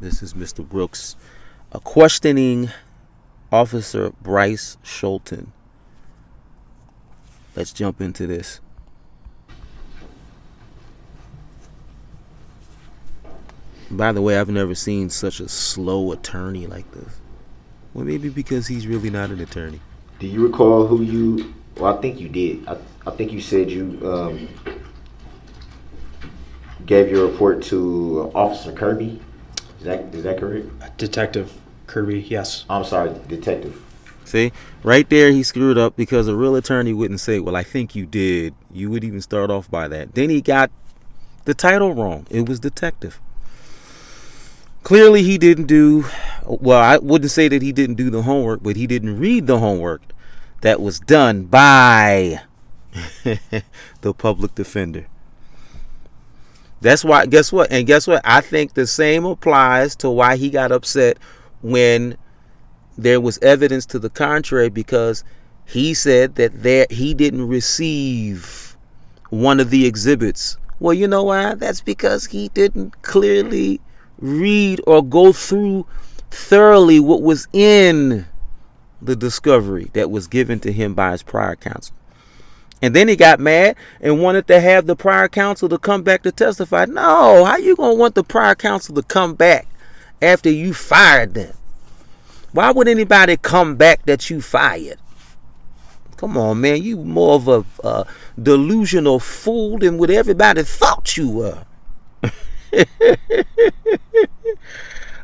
This is Mr. Brooks questioning Officer Bryce Schulten. Let's jump into this. By the way, I've never seen such a slow attorney like this. Well, maybe because he's really not an attorney. Do you recall who you... Well, I think you did. I think you said you gave your report to Officer Kirby. Is that correct? Detective Kirby, yes. I'm sorry, Detective. See, right there he screwed up, because a real attorney wouldn't say, well, I think you did. You would even start off by that. Then he got the title wrong. It was detective. Clearly he didn't do, well, I wouldn't say that he didn't do the homework, but he didn't read the homework that was done by the public defender. That's why, guess what? I think the same applies to why he got upset when there was evidence to the contrary, because he said that he didn't receive one of the exhibits. Well, you know why? That's because he didn't clearly read or go through thoroughly what was in the discovery that was given to him by his prior counsel. And then he got mad and wanted to have the prior counsel to come back to testify. No, how you gonna want the prior counsel to come back after you fired them? Why would anybody come back that you fired? Come on, man, you more of a delusional fool than what everybody thought you were.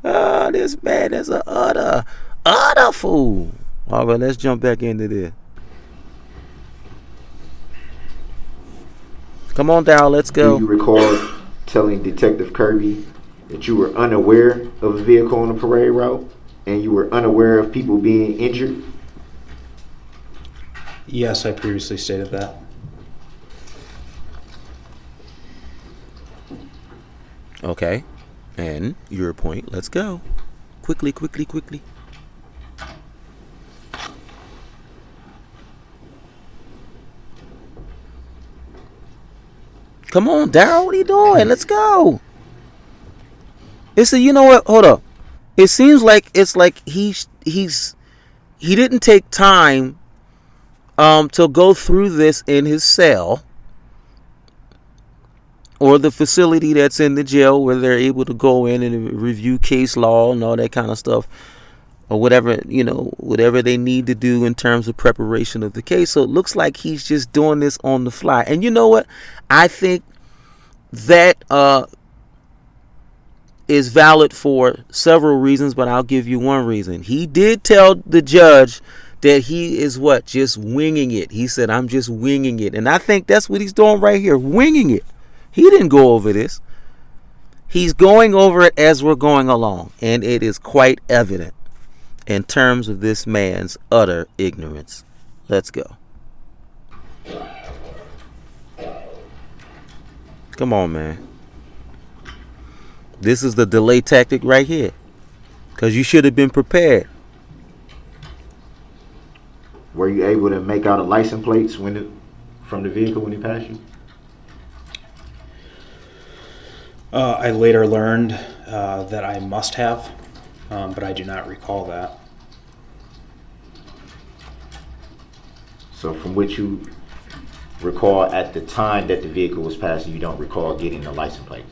Oh, this man is an utter fool. All right, let's jump back into this. Come on, Darrell, let's go. Do you recall telling Detective Kirby that you were unaware of a vehicle on the parade route and you were unaware of people being injured? Yes, I previously stated that. Okay, and your point, let's go. Quickly. Come on, Darrell, what are you doing? Let's go. You know what? Hold up. It seems like he didn't take time to go through this in his cell or the facility that's in the jail where they're able to go in and review case law and all that kind of stuff, or whatever they need to do in terms of preparation of the case. So it looks like he's just doing this on the fly. And you know what? I think that is valid for several reasons, but I'll give you one reason. He did tell the judge that he is just winging it. He said, I'm just winging it. And I think that's what he's doing right here, winging it. He didn't go over this. He's going over it as we're going along. And it is quite evident in terms of this man's utter ignorance. Let's go. Come on, man. This is the delay tactic right here, because you should have been prepared. Were you able to make out a license plates from the vehicle when he passed you? I later learned that I must have, but I do not recall that. So from what you recall at the time that the vehicle was passing, you don't recall getting the license plate?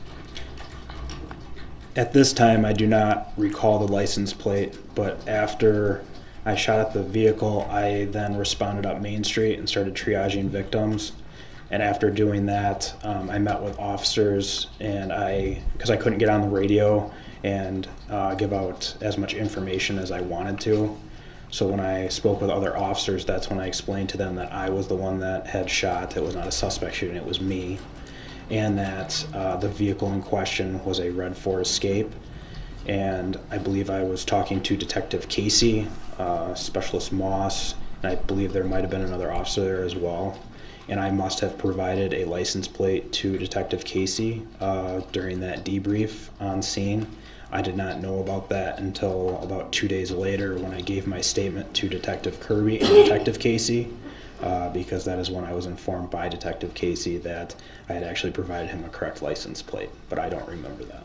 At this time, I do not recall the license plate, but after I shot at the vehicle, I then responded up Main Street and started triaging victims. And after doing that, I met with officers, and because I couldn't get on the radio and give out as much information as I wanted to. So when I spoke with other officers, that's when I explained to them that I was the one that had shot. It was not a suspect shooting, it was me. And that the vehicle in question was a red Ford Escape. And I believe I was talking to Detective Casey, Specialist Moss, and I believe there might have been another officer there as well. And I must have provided a license plate to Detective Casey during that debrief on scene. I did not know about that until about 2 days later when I gave my statement to Detective Kirby and Detective Casey, because that is when I was informed by Detective Casey that I had actually provided him a correct license plate, but I don't remember that.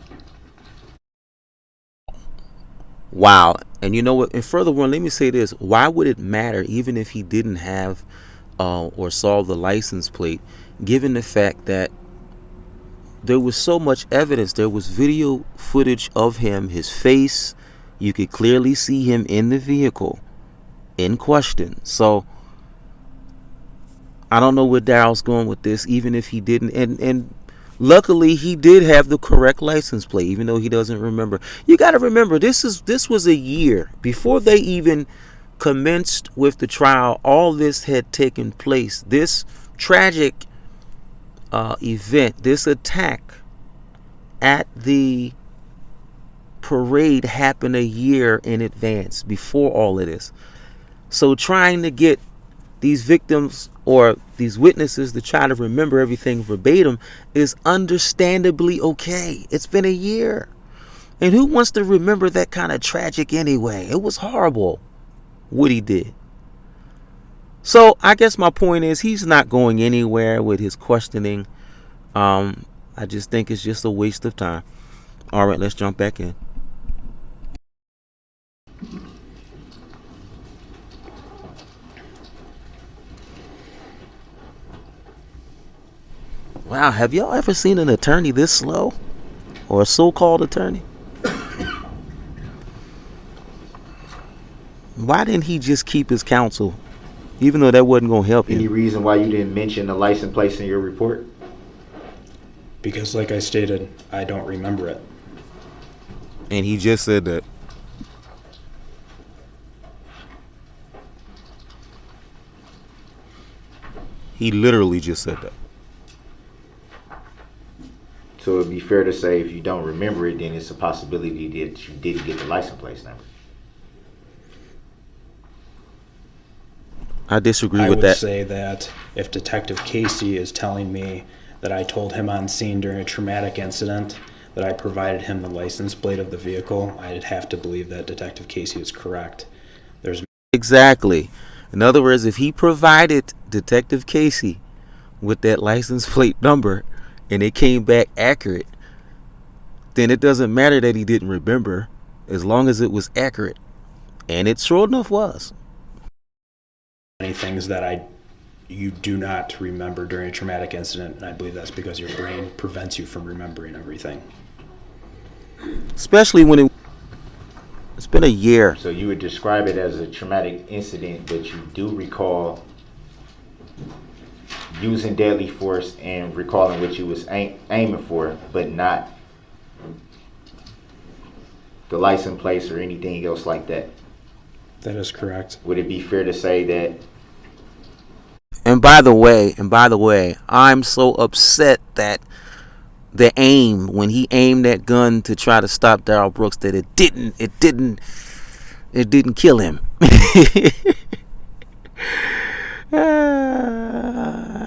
Wow. And you know what? And furthermore, let me say this. Why would it matter even if he didn't have or saw the license plate, given the fact that there was so much evidence? There was video footage of him, his face. You could clearly see him in the vehicle in question. So I don't know where Darrell's going with this, even if he didn't. And luckily, he did have the correct license plate, even though he doesn't remember. You got to remember, this was a year before they even commenced with the trial. All this had taken place. This tragic event, this attack at the parade happened a year in advance before all of this. So trying to get these victims or these witnesses to try to remember everything verbatim is understandably okay. It's been a year. And who wants to remember that kind of tragic anyway? It was horrible what he did. So I guess my point is he's not going anywhere with his questioning. I just think it's just a waste of time. All right, let's jump back in. Wow, have y'all ever seen an attorney this slow? Or a so-called attorney? Why didn't he just keep his counsel, even though that wasn't going to help Any him? reason why you didn't mention the license plate in your report? Because, like I stated, I don't remember it. And he just said that. He literally just said that. So it'd be fair to say if you don't remember it, then it's a possibility that you didn't get the license plate number. I disagree I with would that. say that if Detective Casey is telling me that I told him on scene during a traumatic incident that I provided him the license plate of the vehicle, I'd have to believe that Detective Casey is correct. There's Exactly. In other words, if he provided Detective Casey with that license plate number and it came back accurate, then it doesn't matter that he didn't remember as long as it was accurate. And it sure enough was. many things that you do not remember during a traumatic incident, and I believe that's because your brain prevents you from remembering everything. Especially when it's been a year. So you would describe it as a traumatic incident, but you do recall using deadly force and recalling what you was aiming for, but not the license plates or anything else like that. That is correct. Would it be fair to say that? And by the way, I'm so upset that the aim, when he aimed that gun to try to stop Darrell Brooks, that it didn't kill him.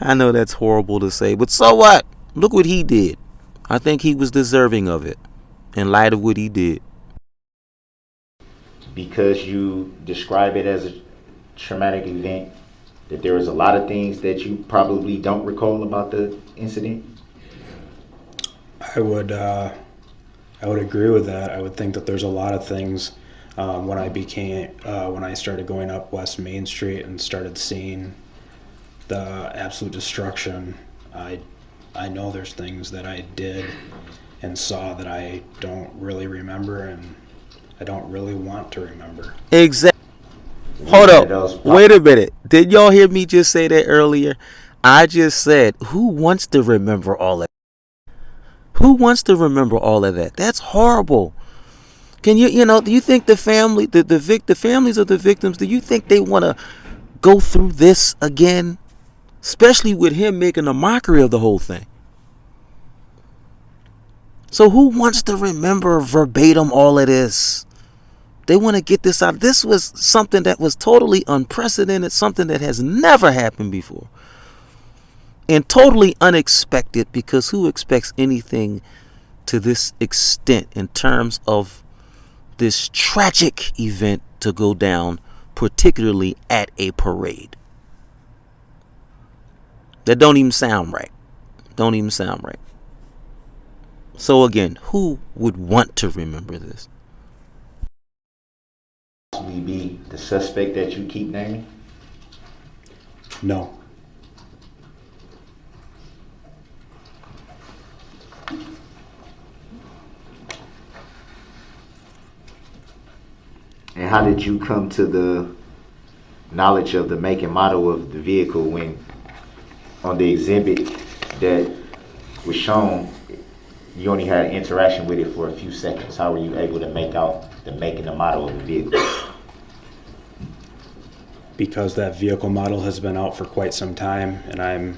I know that's horrible to say, but so what? Look what he did. I think he was deserving of it in light of what he did. Because you describe it as a traumatic event, that there was a lot of things that you probably don't recall about the incident? I would agree with that. I would think that there's a lot of things when I started going up West Main Street and started seeing the absolute destruction. I know there's things that I did and saw that I don't really remember, and I don't really want to remember. Exactly. Hold up. Wait a minute. Did y'all hear me just say that earlier? I just said, who wants to remember all of that? Who wants to remember all of that? That's horrible. Can do you think the families of the victims, do you think they want to go through this again? Especially with him making a mockery of the whole thing. So who wants to remember verbatim all of this? They want to get this out. This was something that was totally unprecedented, something that has never happened before. And totally unexpected, because who expects anything to this extent in terms of this tragic event to go down, particularly at a parade? That don't even sound right. Don't even sound right. So again, who would want to remember this? possibly be the suspect that you keep naming? No. And how did you come to the knowledge of the make and model of the vehicle when on the exhibit that was shown, you only had interaction with it for a few seconds? How were you able to make out the make and the model of the vehicle? Because that vehicle model has been out for quite some time, and I'm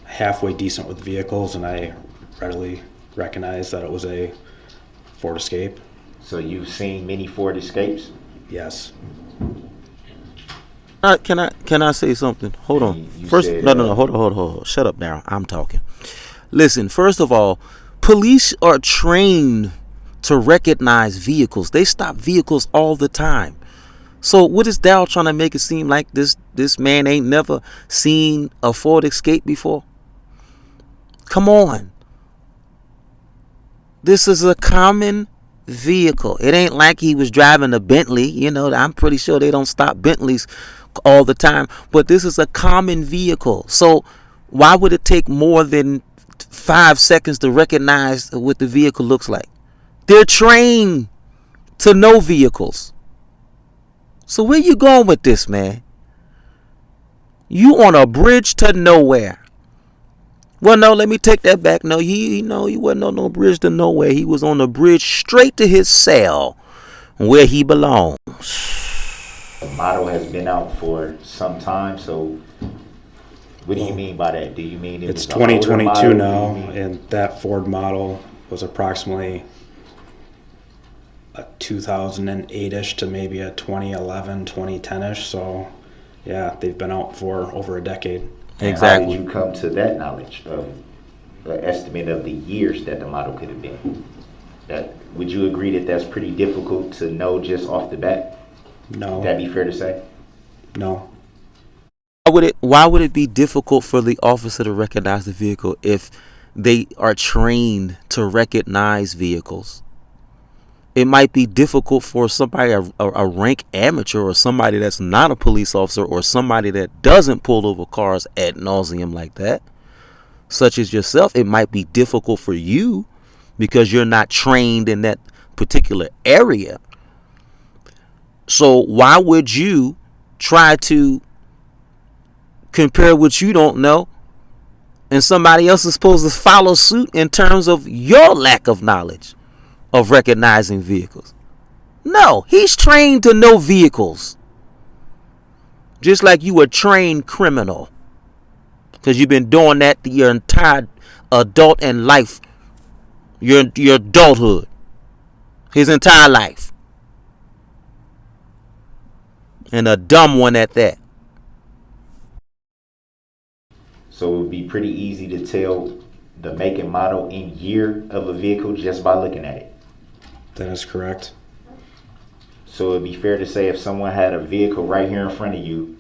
halfway decent with vehicles, and I readily recognized that it was a Ford Escape. So you've seen many Ford Escapes? Yes. Can I say something? Hold on. You First, said, no. Hold on. Shut up, Darrell. I'm talking. Listen. First of all, police are trained to recognize vehicles. They stop vehicles all the time. So what is Darrell trying to make it seem like this man ain't never seen a Ford Escape before? Come on. This is a common vehicle. It ain't like he was driving a Bentley. You know, I'm pretty sure they don't stop Bentleys all the time. But this is a common vehicle. So why would it take more than 5 seconds to recognize what the vehicle looks like? They're trained to know vehicles. So where you going with this, man? You on a bridge to nowhere. Well, no, let me take that back. No, he wasn't on no bridge to nowhere. He was on the bridge straight to his cell where he belongs. The model has been out for some time, so what do you mean by that? Do you mean It's 2022 now, and that Ford model was approximately a 2008-ish to maybe a 2011, 2010-ish. So, yeah, they've been out for over a decade. Exactly. How did you come to that knowledge of the estimate of the years that the model could have been? Would you agree that that's pretty difficult to know just off the bat? No. Would that be fair to say? No. Why would it be difficult for the officer to recognize the vehicle if they are trained to recognize vehicles? It might be difficult for somebody, a rank amateur, or somebody that's not a police officer, or somebody that doesn't pull over cars ad nauseum like that, such as yourself. It might be difficult for you because you're not trained in that particular area. So why would you try to compare what you don't know and somebody else is supposed to follow suit in terms of your lack of knowledge of recognizing vehicles? No, he's trained to know vehicles. Just like you a trained criminal. Because you've been doing that your entire adult and life. Your adulthood. His entire life. And a dumb one at that. So it would be pretty easy to tell the make and model and year of a vehicle just by looking at it. That is correct. So it'd be fair to say if someone had a vehicle right here in front of you,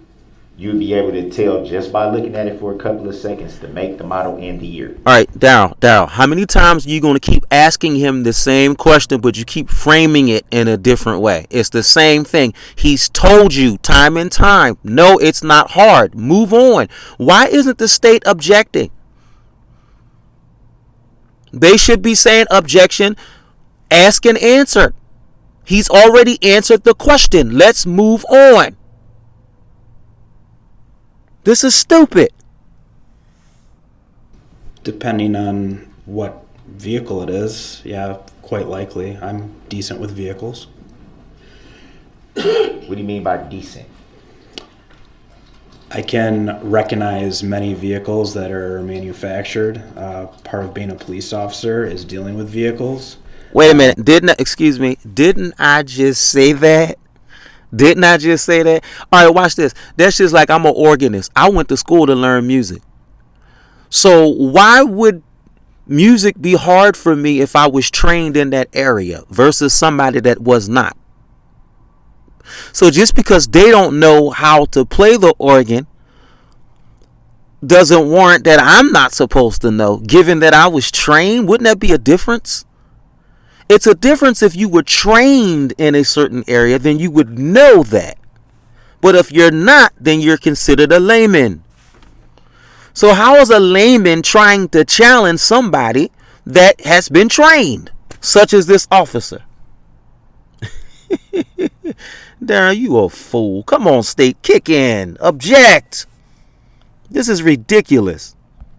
you'd be able to tell just by looking at it for a couple of seconds the make, the model, and the year. All right, Darrell, how many times are you going to keep asking him the same question, but you keep framing it in a different way? It's the same thing. He's told you time and time, no, it's not hard. Move on. Why isn't the state objecting? They should be saying objection, ask and answer. He's already answered the question. Let's move on. This is stupid. Depending on what vehicle it is, yeah, quite likely. I'm decent with vehicles. What do you mean by decent? I can recognize many vehicles that are manufactured. Part of being a police officer is dealing with vehicles. Wait a minute. Didn't I just say that? Didn't I just say that? All right, watch this. That's just like I'm an organist. I went to school to learn music. So why would music be hard for me if I was trained in that area versus somebody that was not? So just because they don't know how to play the organ doesn't warrant that I'm not supposed to know, given that I was trained. Wouldn't that be a difference? It's a difference if you were trained in a certain area, then you would know that. But if you're not, then you're considered a layman. So how is a layman trying to challenge somebody that has been trained, such as this officer? Darrell, you a fool. Come on, state, kick in. Object. This is ridiculous.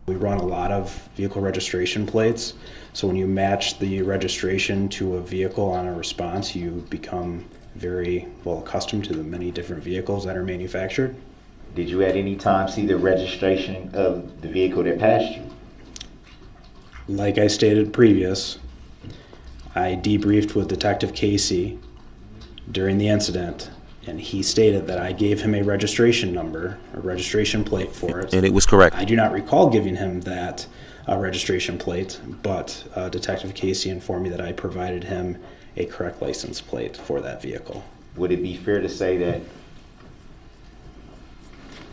We run a lot of vehicle registration plates. So when you match the registration to a vehicle on a response, you become very well accustomed to the many different vehicles that are manufactured. Did you at any time see the registration of the vehicle that passed you? Like I stated previous, I debriefed with Detective Casey during the incident, and he stated that I gave him a registration number, a registration plate for it. And it was correct. I do not recall giving him that registration plate, but Detective Casey informed me that I provided him a correct license plate for that vehicle. Would it be fair to say that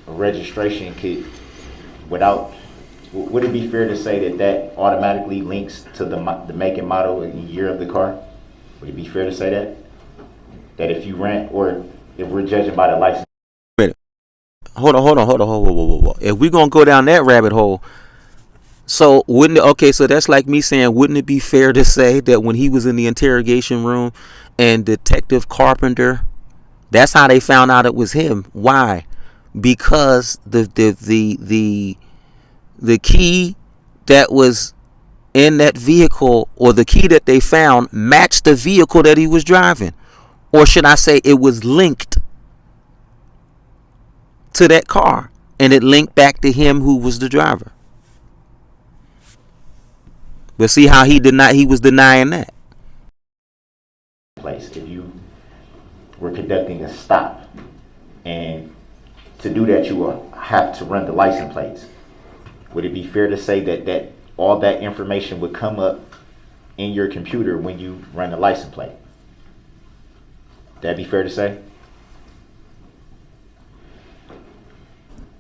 a registration could, would it be fair to say that that automatically links to the make and model and year of the car? Would it be fair to say that? That if you rent, or if we're judging by the license. Wait, hold on. If we're going to go down that rabbit hole, so wouldn't it, okay, so that's like me saying, wouldn't it be fair to say that when he was in the interrogation room and Detective Carpenter, that's how they found out it was him? Why? Because the key that was in that vehicle, or the key that they found, matched the vehicle that he was driving. Or should I say it was linked to that car, and it linked back to him who was the driver. But see how he was denying that. Place, if you were conducting a stop, and to do that you will have to run the license plates, would it be fair to say that all that information would come up in your computer when you run the license plate? That'd be fair to say?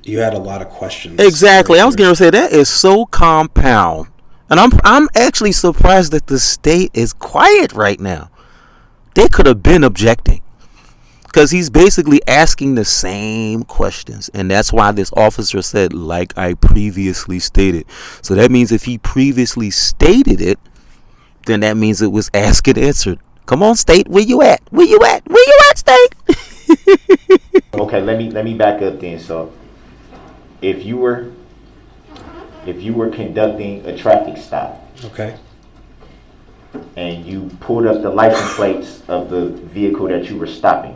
You had a lot of questions. Exactly. I was going to say that is so compound. And I'm actually surprised that the state is quiet right now. They could have been objecting, because he's basically asking the same questions. And that's why this officer said, like I previously stated. So that means if he previously stated it, then that means it was asked and answered. Come on, state, where you at? Where you at? Where you at, state? Okay, let me back up then. So if you were conducting a traffic stop, Okay. and you pulled up the license plates of the vehicle that you were stopping,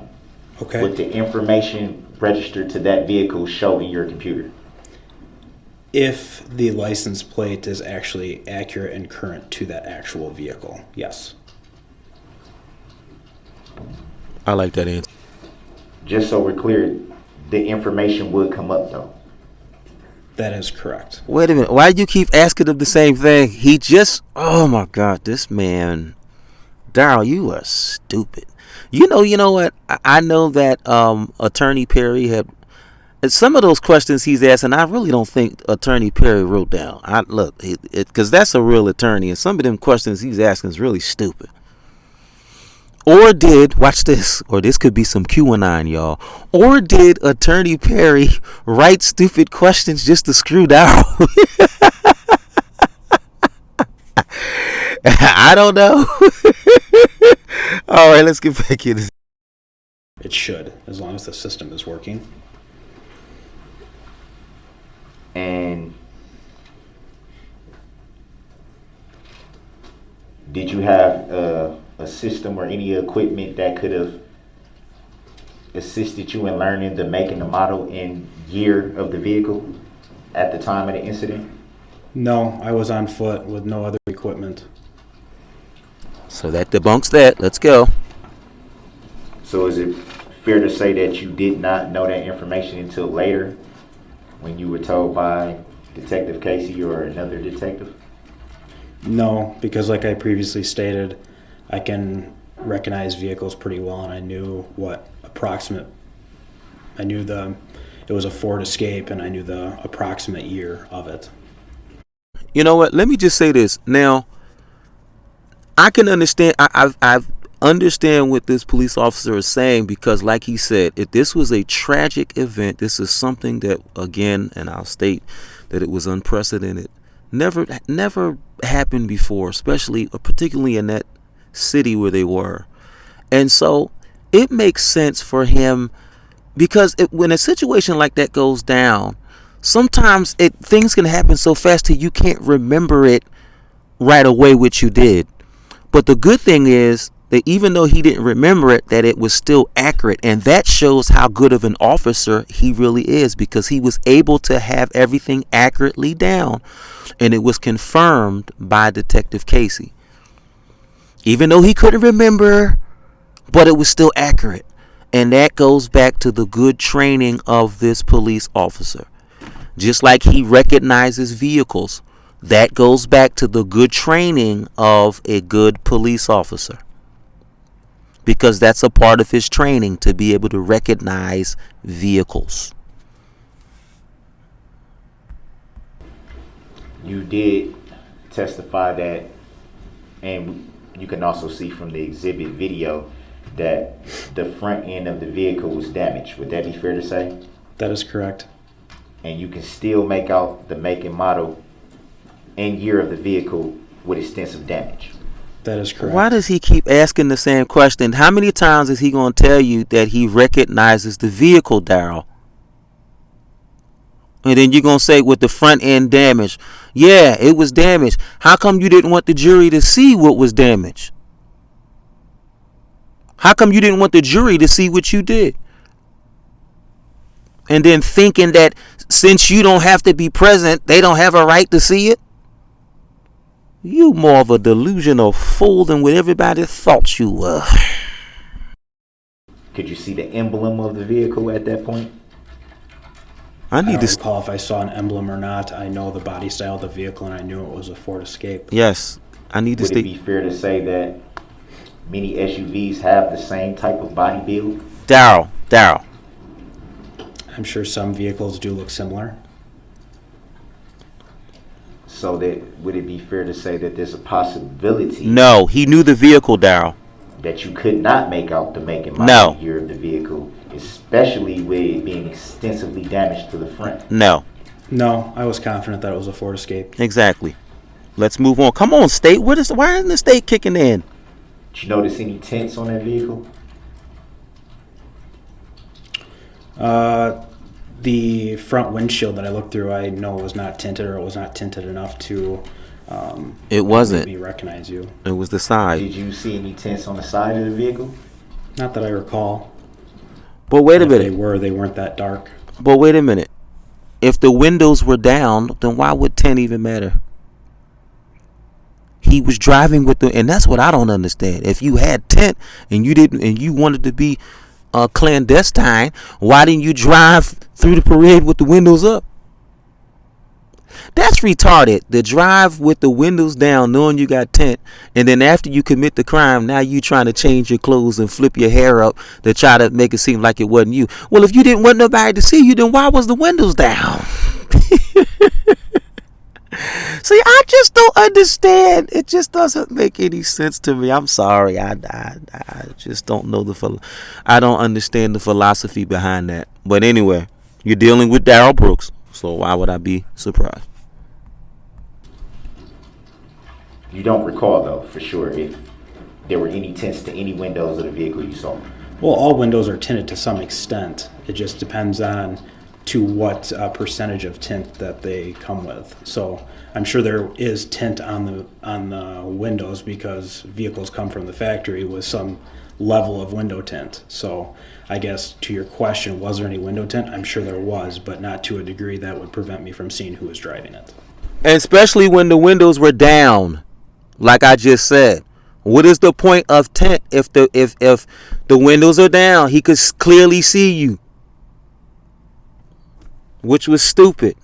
Okay. would the information registered to that vehicle show in your computer? If the license plate is actually accurate and current to that actual vehicle, yes. I like that answer. Just so we're clear, the information would come up though. That is correct. Wait a minute. Why do you keep asking him the same thing? Oh my God, this man, Darrell, you are stupid. You know what? I know that Attorney Perry had some of those questions he's asking. I really don't think Attorney Perry wrote down. Because that's a real attorney, and some of them questions he's asking is really stupid. Or watch this, or this could be some QAnon, y'all. Or did Attorney Perry write stupid questions just to screw Darrell? I don't know. All right, let's get back into this. It should, as long as the system is working. And did you have a system or any equipment that could have assisted you in learning the make and the model and year of the vehicle at the time of the incident? No, I was on foot with no other equipment. So that debunks that. Let's go. So is it fair to say that you did not know that information until later, when you were told by Detective Casey or another detective? No, because like I previously stated, I can recognize vehicles pretty well, and I knew it was a Ford Escape, and I knew the approximate year of it. You know what? Let me just say this. Now, I can understand. I understand what this police officer is saying, because, like he said, if this was a tragic event, this is something that, again, and I'll state that it was unprecedented. Never happened before, especially or particularly in that city where they were. And so it makes sense for him, because when a situation like that goes down, sometimes things can happen so fast that you can't remember it right away what you did. But the good thing is that even though he didn't remember it, that it was still accurate. And that shows how good of an officer he really is, because he was able to have everything accurately down. And it was confirmed by Detective Casey. Even though he couldn't remember, but it was still accurate. And that goes back to the good training of this police officer. Just like he recognizes vehicles, that goes back to the good training of a good police officer. Because that's a part of his training, to be able to recognize vehicles. You did testify that, and you can also see from the exhibit video, that the front end of the vehicle was damaged. Would that be fair to say? That is correct. And you can still make out the make and model and year of the vehicle with extensive damage. That is correct. Why does he keep asking the same question? How many times is he going to tell you that he recognizes the vehicle, Darrell? And then you're going to say with the front end damage, yeah, it was damaged. How come you didn't want the jury to see what was damaged? How come you didn't want the jury to see what you did? And then thinking that since you don't have to be present, they don't have a right to see it? You more of a delusional fool than what everybody thought you were. Could you see the emblem of the vehicle at that point? I don't recall if I saw an emblem or not. I know the body style of the vehicle, and I knew it was a Ford Escape. Yes, I need to Would it be fair to say that many SUVs have the same type of body build? Darrell. I'm sure some vehicles do look similar. So that would it be fair to say that there's a possibility? No, he knew the vehicle, Darrell. That you could not make out the make and model year of the vehicle, especially with it being extensively damaged to the front. No, I was confident that it was a Ford Escape. Exactly. Let's move on. Come on, state. Why isn't the state kicking in? Did you notice any tints on that vehicle? The front windshield that I looked through, I know was not tinted, or it was not tinted enough to It wasn't. make me recognize you. It was the side. Did you see any tints on the side of the vehicle? Not that I recall. But wait a If minute. they weren't that dark. But wait a minute. If the windows were down, then why would tint even matter? He was driving with and that's what I don't understand. If you had tint and you wanted to be clandestine, why didn't you drive through the parade with the windows up? That's retarded. To drive with the windows down knowing you got tint, and then after you commit the crime, now you trying to change your clothes and flip your hair up to try to make it seem like it wasn't you. Well, if you didn't want nobody to see you, then why was the windows down? See, I just don't understand. It just doesn't make any sense to me. I'm sorry. I just don't know I don't understand the philosophy behind that. But anyway, you're dealing with Darrell Brooks, so why would I be surprised? You don't recall, though, for sure, if there were any tints to any windows of the vehicle you saw. Well, all windows are tinted to some extent. It just depends on to what percentage of tint that they come with. So I'm sure there is tint on the windows, because vehicles come from the factory with some level of window tint. So I guess to your question, was there any window tint? I'm sure there was, but not to a degree that would prevent me from seeing who was driving it. And especially when the windows were down, like I just said. What is the point of tint if the windows are down? He could clearly see you, which was stupid.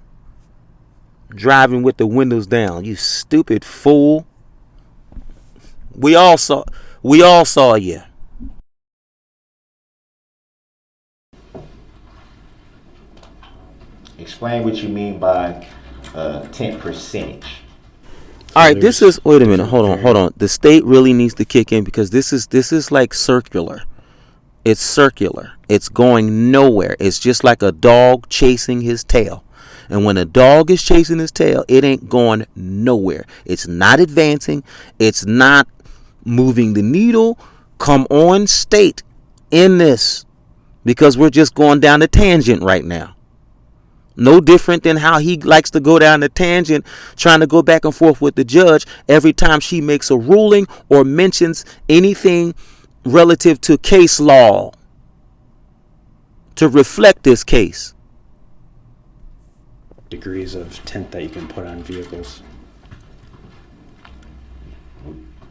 Driving with the windows down, you stupid fool. We all saw you. Explain what you mean by tint percentage. All right, this is. Wait a minute. Hold on. The state really needs to kick in because this is like circular. It's circular. It's going nowhere. It's just like a dog chasing his tail. And when a dog is chasing his tail, it ain't going nowhere. It's not advancing. It's not moving the needle. Come on, state, in this. Because we're just going down a tangent right now. No different than how he likes to go down a tangent, trying to go back and forth with the judge every time she makes a ruling or mentions anything relative to case law to reflect this case. Degrees of tint that you can put on vehicles.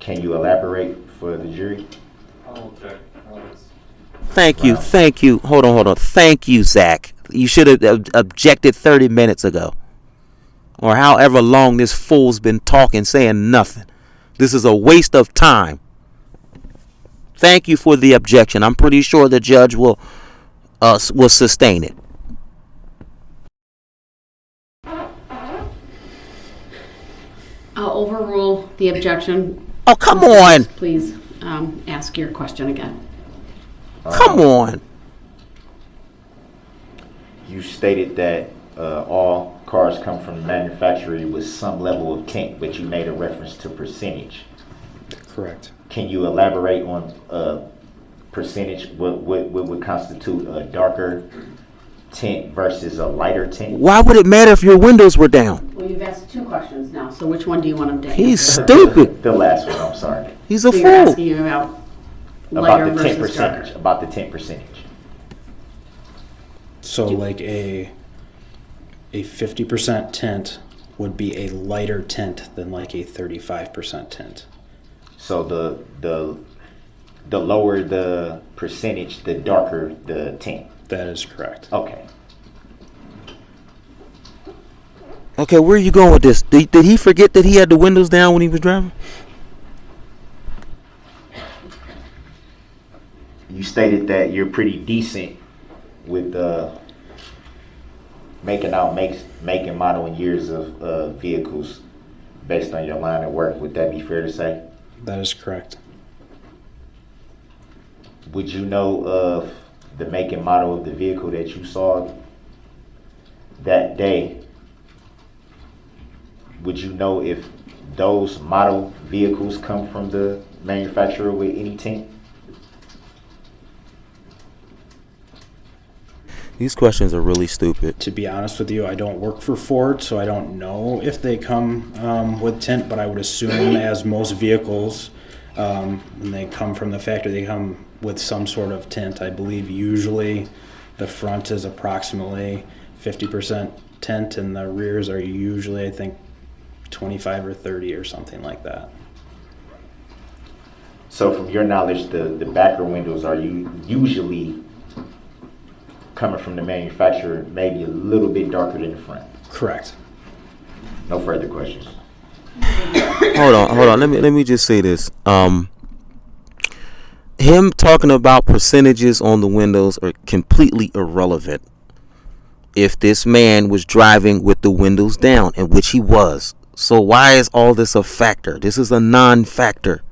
Can you elaborate for the jury? I'll check. Thank you. Hold on. Thank you, Zach. You should have objected 30 minutes ago. Or however long this fool's been talking, saying nothing. This is a waste of time. Thank you for the objection. I'm pretty sure the judge will sustain it. I'll overrule the objection. Oh, come on. Please ask your question again. Come on. You stated that all cars come from the manufacturer with some level of tint, but you made a reference to percentage. Correct. Can you elaborate on percentage? What would constitute a darker tint versus a lighter tint? Why would it matter if your windows were down? Well, you've asked two questions now, so which one do you want him to answer? He's stupid. The last one, I'm sorry. He's a So you're fool. asking you about lighter About the tint versus percentage. darker. About the tint percentage. So like a 50% tint would be a lighter tint than like a 35% tint. So the lower the percentage, the darker the tint. That is correct. Okay. Okay, where are you going with this? Did he forget that he had the windows down when he was driving? You stated that you're pretty decent with making out make and model and years of vehicles based on your line of work. Would that be fair to say? That is correct. Would you know of the make and model of the vehicle that you saw that day? Would you know if those model vehicles come from the manufacturer with any tint? These questions are really stupid. To be honest with you, I don't work for Ford, so I don't know if they come with tint, but I would assume, as most vehicles, when they come from the factory, they come with some sort of tint. I believe usually the front is approximately 50% tint, and the rears are usually, I think, 25 or 30 or something like that. So from your knowledge, the backer windows are usually coming from the manufacturer, maybe a little bit darker than the front. Correct. No further questions. Hold on. Let me just say this. Him talking about percentages on the windows are completely irrelevant. If this man was driving with the windows down, and which he was, so why is all this a factor? This is a non-factor.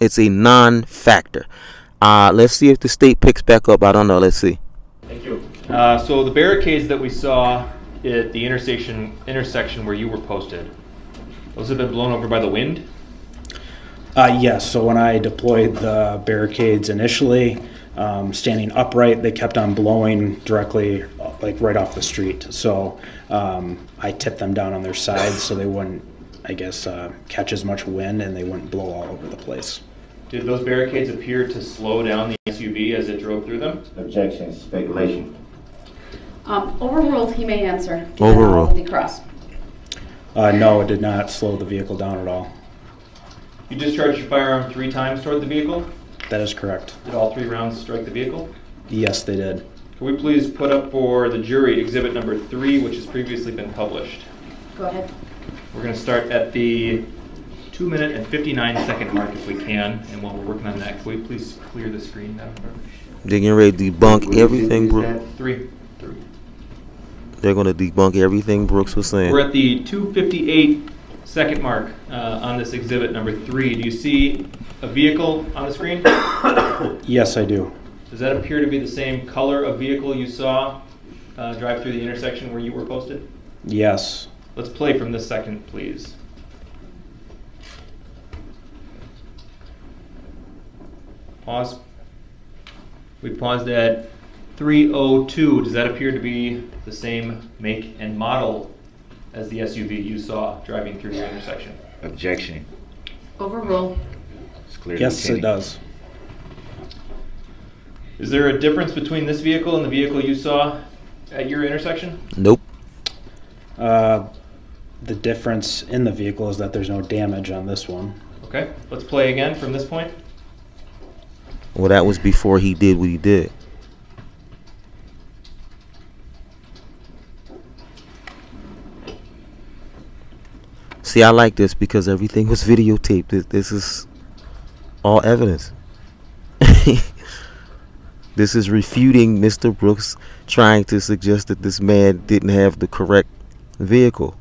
It's a non-factor. Let's see if the state picks back up. I don't know. Let's see. Thank you. So the barricades that we saw at the intersection where you were posted, those have been blown over by the wind? Yes, so when I deployed the barricades initially, standing upright, they kept on blowing directly, like right off the street. So I tipped them down on their sides so they wouldn't, I guess, catch as much wind and they wouldn't blow all over the place. Did those barricades appear to slow down the SUV as it drove through them? Objection, speculation. Overruled, he may answer. Overruled. The cross. No, it did not slow the vehicle down at all. You discharged your firearm 3 times toward the vehicle? That is correct. Did all 3 rounds strike the vehicle? Yes, they did. Can we please put up for the jury exhibit number 3, which has previously been published? Go ahead. We're going to start at the 2-minute and 59-second mark if we can, and while we're working on that, can we please clear the screen now? They're getting ready to debunk everything, Brooks. 3. They're going to debunk everything Brooks was saying. We're at the 2:58 second mark on this exhibit number 3, do you see a vehicle on the screen? Yes, I do. Does that appear to be the same color of vehicle you saw drive through the intersection where you were posted? Yes. Let's play from this second, please. Pause. We paused at 3:02. Does that appear to be the same make and model as the SUV you saw driving through your intersection? Objection. Overruled. It's clear. Yes, it does. Is there a difference between this vehicle and the vehicle you saw at your intersection? Nope. The difference in the vehicle is that there's no damage on this one. Okay, let's play again from this point. Well, that was before he did what he did. See, I like this because everything was videotaped. This is all evidence. This is refuting Mr. Brooks trying to suggest that this man didn't have the correct vehicle.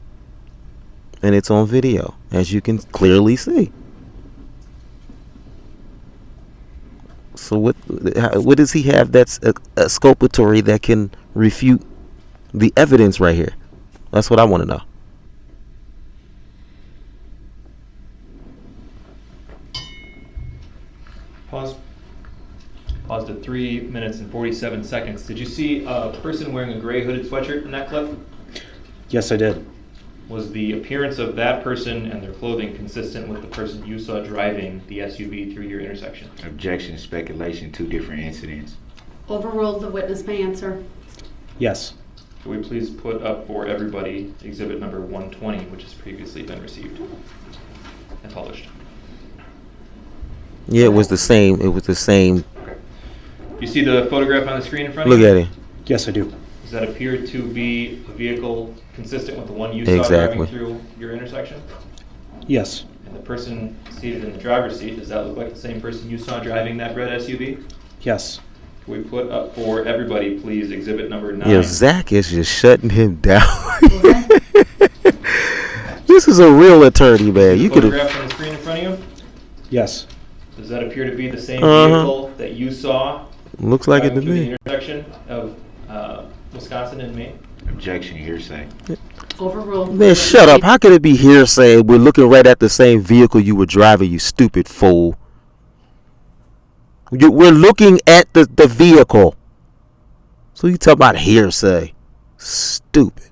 And it's on video, as you can clearly see. So what does he have that's exculpatory that can refute the evidence right here? That's what I want to know. Pause. Paused at 3 minutes and 47 seconds. Did you see a person wearing a gray hooded sweatshirt in that clip? Yes, I did. Was the appearance of that person and their clothing consistent with the person you saw driving the SUV through your intersection? Objection, speculation, 2 different incidents. Overruled. The witness may answer. Yes. Could we please put up for everybody exhibit number 120, which has previously been received and published? Yeah, it was the same. It was the same. You see the photograph on the screen in front of Look you? at it. Yes, I do. Does that appear to be a vehicle consistent with the one you saw Exactly. driving through your intersection? Yes. And the person seated in the driver's seat, does that look like the same person you saw driving that red SUV? Yes. Can we put up for everybody, please, exhibit number 9? Yeah, Zach is just shutting him down. Okay. This is a real attorney, man. You could have. Photograph on the screen in front of you? Yes. Does that appear to be the same Uh-huh. vehicle that you saw Looks like it to driving through the me. intersection of Wisconsin and Maine? Objection, hearsay. Overruled. Man, shut up. How could it be hearsay? We're looking right at the same vehicle you were driving, you stupid fool. We're looking at the vehicle. So you talk about hearsay. Stupid.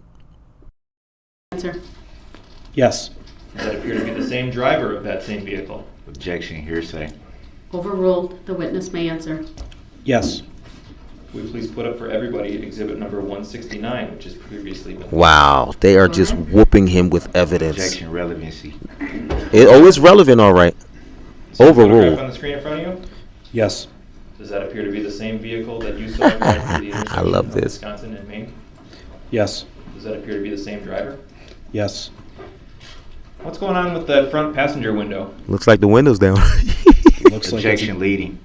Answer. Yes. Does that appear to be the same driver of that same vehicle? Objection, hearsay. Overruled. The witness may answer. Yes. Would you please put up for everybody exhibit number 169, which has previously been. Wow. They are just whooping him with evidence. Objection, relevancy. It's relevant, all right. See the Overruled. photograph on the screen in front of you? Yes. Does that appear to be the same vehicle that you saw driving through the intersection I love of this. Wisconsin and Maine? Yes. Does that appear to be the same driver? Yes. What's going on with that front passenger window? Looks like the window's down. Looks like Objection, leading.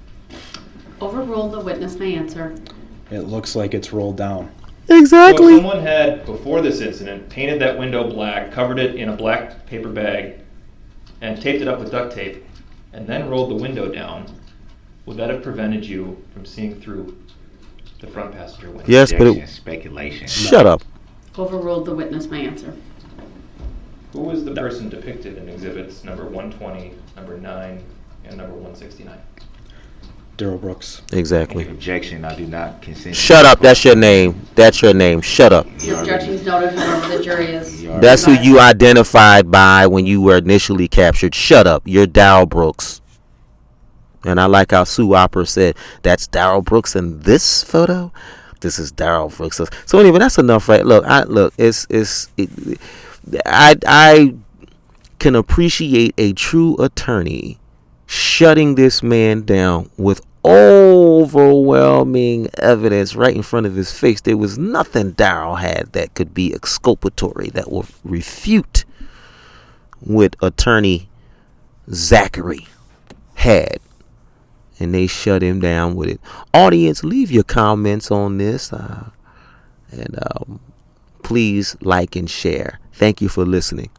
Overruled. The witness may answer. it looks like it's rolled down. Exactly. So if someone had, before this incident, painted that window black, covered it in a black paper bag, and taped it up with duct tape, and then rolled the window down, would that have prevented you from seeing through the front passenger window? Yes, but Objection, it. speculation. Shut up. Overruled. The witness may answer. Who was the person depicted in exhibits number 120, number 9, and number 169? Darrell Brooks. Exactly. Objection, I do not consent. Shut up. That's your name. That's your name. Shut up. The objection is noted. Whoever the jury is. That's who you identified by when you were initially captured. Shut up. You're Darrell Brooks. And I like how Sue Opera said, that's Darrell Brooks in this photo. This is Darrell Brooks. So anyway, that's enough, right? Look, I can appreciate a true attorney shutting this man down with overwhelming evidence right in front of his face. There was nothing Darrell had that could be exculpatory, that will refute what attorney Zachary had. And they shut him down with it. Audience, leave your comments on this. And please like and share. Thank you for listening.